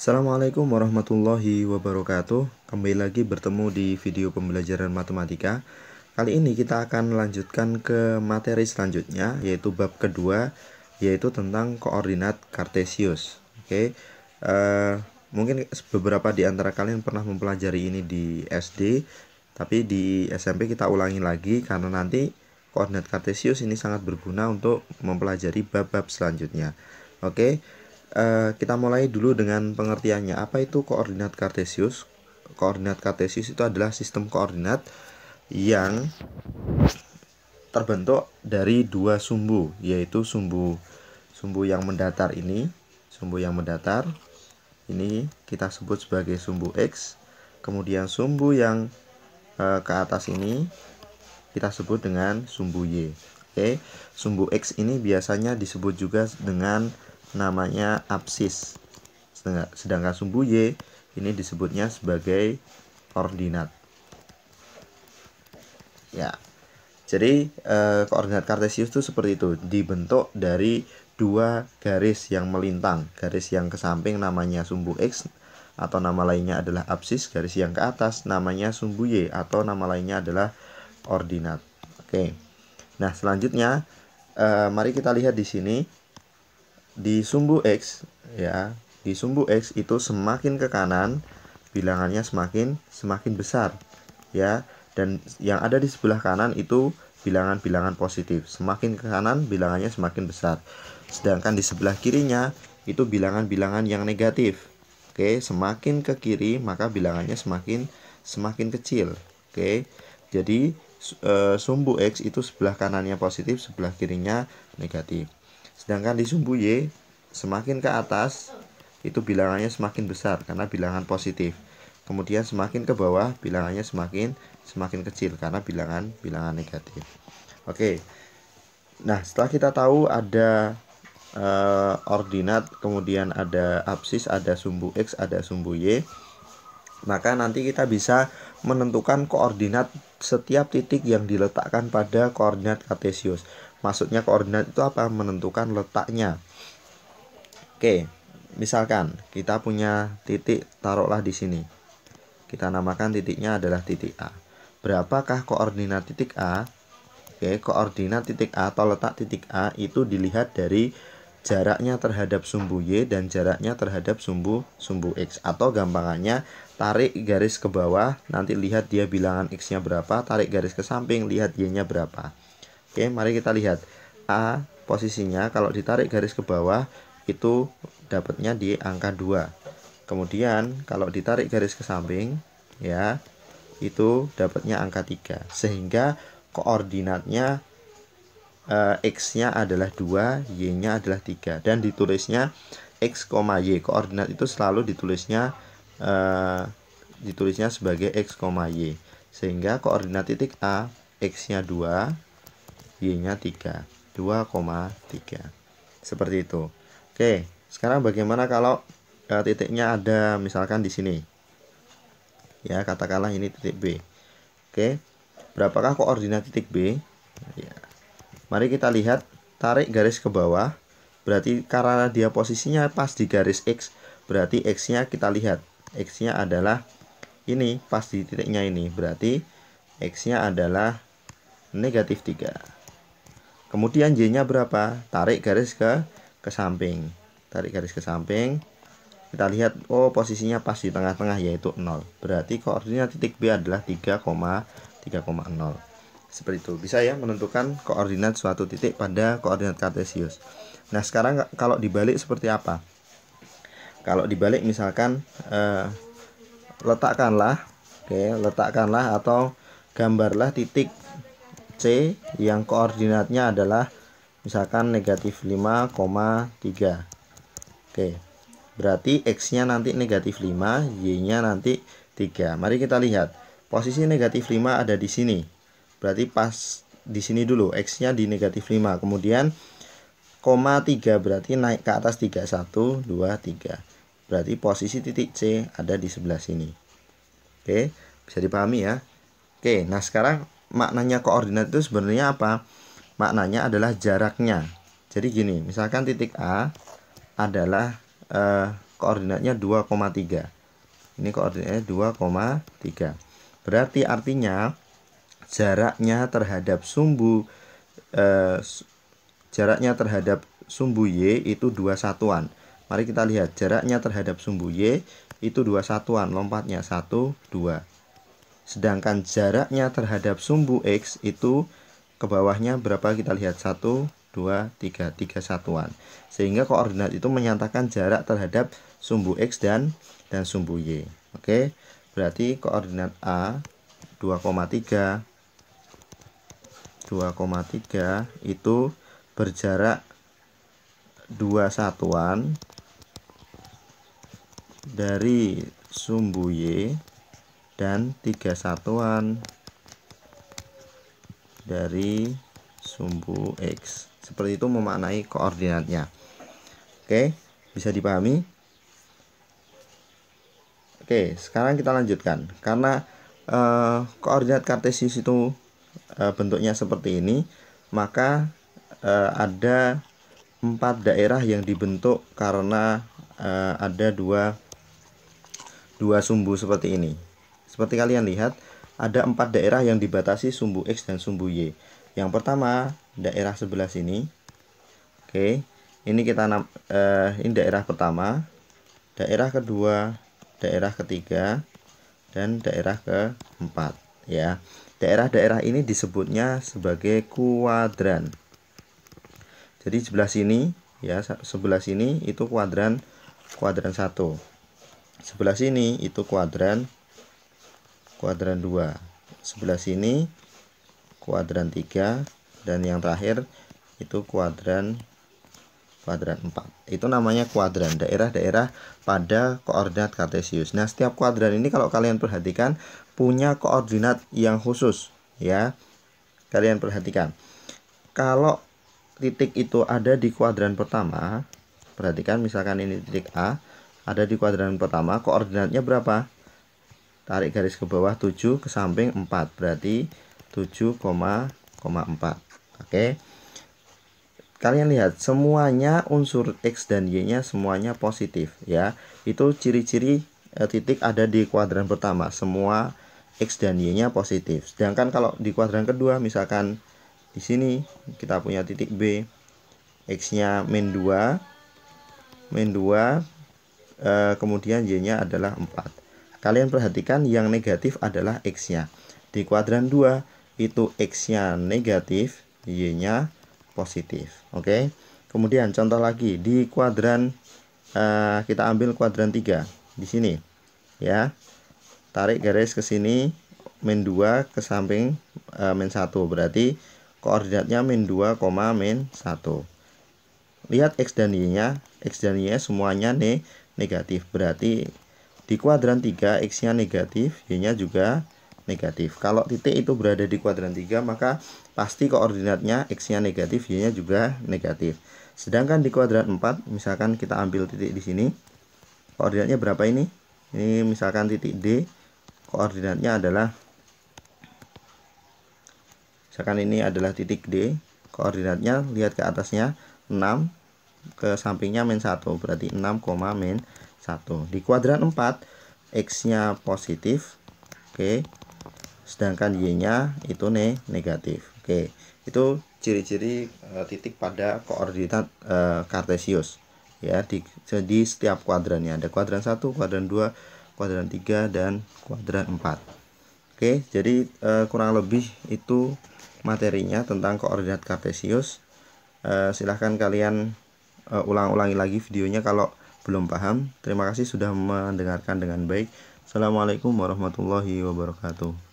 Assalamualaikum warahmatullahi wabarakatuh. Kembali lagi bertemu di video pembelajaran matematika. Kali ini kita akan melanjutkan ke materi selanjutnya, yaitu bab kedua, yaitu tentang koordinat kartesius. Oke, mungkin beberapa di antara kalian pernah mempelajari ini di SD, tapi di SMP kita ulangi lagi karena nanti koordinat kartesius ini sangat berguna untuk mempelajari bab-bab selanjutnya. Oke. Kita mulai dulu dengan pengertiannya. Apa itu koordinat kartesius? Koordinat kartesius itu adalah sistem koordinat yang terbentuk dari dua sumbu, yaitu sumbu yang mendatar ini, sumbu yang mendatar ini kita sebut sebagai sumbu X. Kemudian sumbu yang ke atas ini kita sebut dengan sumbu Y. Oke, sumbu X ini biasanya disebut juga dengan namanya absis. Sedangkan sumbu Y ini disebutnya sebagai koordinat. Ya. Jadi koordinat kartesius itu seperti itu, dibentuk dari dua garis yang melintang. Garis yang ke samping namanya sumbu X atau nama lainnya adalah absis, garis yang ke atas namanya sumbu Y atau nama lainnya adalah ordinat. Oke. Nah, selanjutnya mari kita lihat di sini. Di sumbu X ya, di sumbu X itu semakin ke kanan bilangannya semakin besar ya, dan yang ada di sebelah kanan itu bilangan-bilangan positif. Semakin ke kanan bilangannya semakin besar. Sedangkan di sebelah kirinya itu bilangan-bilangan yang negatif. Oke, semakin ke kiri maka bilangannya semakin kecil. Oke. Jadi sumbu X itu sebelah kanannya positif, sebelah kirinya negatif. Sedangkan di sumbu Y semakin ke atas itu bilangannya semakin besar karena bilangan positif. Kemudian semakin ke bawah bilangannya semakin kecil karena bilangan negatif. Oke. Nah, setelah kita tahu ada ordinat, kemudian ada absis, ada sumbu X, ada sumbu Y, maka nanti kita bisa menentukan koordinat setiap titik yang diletakkan pada koordinat kartesius. Maksudnya koordinat itu apa? Menentukan letaknya. Oke, misalkan kita punya titik, taruhlah di sini. Kita namakan titiknya adalah titik A. Berapakah koordinat titik A? Oke, koordinat titik A atau letak titik A itu dilihat dari jaraknya terhadap sumbu Y dan jaraknya terhadap sumbu X. Atau gampangannya, tarik garis ke bawah, nanti lihat dia bilangan X-nya berapa, tarik garis ke samping, lihat Y-nya berapa. Oke, mari kita lihat. A posisinya kalau ditarik garis ke bawah itu dapatnya di angka 2. Kemudian kalau ditarik garis ke samping ya, itu dapatnya angka 3. Sehingga koordinatnya X-nya adalah 2, Y-nya adalah 3, dan ditulisnya X, Y. Koordinat itu selalu ditulisnya sebagai X, Y. Sehingga koordinat titik A X-nya 2, Y-nya 3, 2,3. Seperti itu. Oke, sekarang bagaimana kalau titiknya ada misalkan di sini. Ya, katakanlah ini titik B. Oke. Berapakah koordinat titik B? Ya. Mari kita lihat, tarik garis ke bawah. Berarti karena dia posisinya pas di garis X, berarti X-nya kita lihat. X-nya adalah ini, pas di titiknya ini. Berarti X-nya adalah negatif 3. Kemudian Y-nya berapa? Tarik garis ke samping. Tarik garis ke samping. Kita lihat, oh posisinya pas di tengah-tengah yaitu 0. Berarti koordinat titik B adalah 3,0. Seperti itu. Bisa ya menentukan koordinat suatu titik pada koordinat kartesius. Nah, sekarang kalau dibalik seperti apa? Kalau dibalik misalkan letakkanlah atau gambarlah titik C yang koordinatnya adalah misalkan negatif 5,3. Oke, berarti X-nya nanti negatif 5, Y-nya nanti 3. Mari kita lihat, posisi negatif 5 ada di sini. Berarti pas di sini dulu, X-nya di negatif 5. Kemudian, koma 3 berarti naik ke atas 3. 1, 2, 3. Berarti posisi titik C ada di sebelah sini. Oke, bisa dipahami ya. Oke, nah sekarang maknanya koordinat itu sebenarnya apa? Maknanya adalah jaraknya. Jadi gini, misalkan titik A adalah koordinatnya 2,3. Ini koordinatnya 2,3. Berarti artinya jaraknya terhadap sumbu Y itu 2 satuan. Mari kita lihat jaraknya terhadap sumbu Y itu 2 satuan, lompatnya 1, 2. Sedangkan jaraknya terhadap sumbu X itu ke bawahnya berapa, kita lihat 1, 2, 3 satuan. Sehingga koordinat itu menyatakan jarak terhadap sumbu X dan sumbu Y. Oke, berarti koordinat A 2,3 itu berjarak 2 satuan dari sumbu Y dan 3 satuan dari sumbu X. Seperti itu memaknai koordinatnya. Oke, bisa dipahami? Oke, sekarang kita lanjutkan. Karena koordinat kartesius itu bentuknya seperti ini, maka ada 4 daerah yang dibentuk karena ada dua sumbu seperti ini. Seperti kalian lihat, ada 4 daerah yang dibatasi sumbu X dan sumbu Y. Yang pertama, daerah sebelah sini. Oke, ini ini daerah pertama, daerah kedua, daerah ketiga, dan daerah keempat. Ya, daerah-daerah ini disebutnya sebagai kuadran. Jadi sebelah sini, ya, sebelah sini itu kuadran 1. Sebelah sini itu kuadran 2. Sebelah sini kuadran 3, dan yang terakhir itu kuadran 4. Itu namanya kuadran, daerah-daerah pada koordinat kartesius. Nah, setiap kuadran ini kalau kalian perhatikan punya koordinat yang khusus, ya. Kalian perhatikan. Kalau titik itu ada di kuadran pertama, perhatikan misalkan ini titik A, ada di kuadran pertama, koordinatnya berapa? Tarik garis ke bawah 7 ke samping 4, berarti 7,4. Oke. Kalian lihat semuanya unsur X dan Y-nya semuanya positif, ya. Itu ciri-ciri titik ada di kuadran pertama, semua X dan Y-nya positif. Sedangkan kalau di kuadran kedua, misalkan di sini kita punya titik B, X-nya min 2, kemudian Y-nya adalah 4. Kalian perhatikan yang negatif adalah X-nya. Di kuadran 2 itu X-nya negatif, Y-nya positif. Oke. Kemudian contoh lagi di kuadran kita ambil kuadran 3 di sini, ya. Tarik garis ke sini, min 2 ke samping min 1, berarti koordinatnya min 2, min 1. Lihat X dan Y-nya semuanya negatif. Berarti di kuadran 3 X-nya negatif, Y-nya juga negatif. Kalau titik itu berada di kuadran 3, maka pasti koordinatnya X-nya negatif, Y-nya juga negatif. Sedangkan di kuadran 4, misalkan kita ambil titik di sini, koordinatnya berapa ini? Ini misalkan titik D, koordinatnya adalah, misalkan ini adalah titik D, koordinatnya lihat ke atasnya 6, ke sampingnya min 1, berarti 6, min 1. Di kuadran 4 X-nya positif, oke. Sedangkan Y-nya itu negatif. Oke, itu ciri-ciri titik pada koordinat kartesius, ya. Di setiap kuadrannya ada kuadran 1, kuadran 2, kuadran 3, dan kuadran 4. Oke, jadi kurang lebih itu materinya tentang koordinat kartesius. Silahkan kalian ulang-ulangi lagi videonya kalau belum paham. Terima kasih sudah mendengarkan dengan baik. Assalamualaikum warahmatullahi wabarakatuh.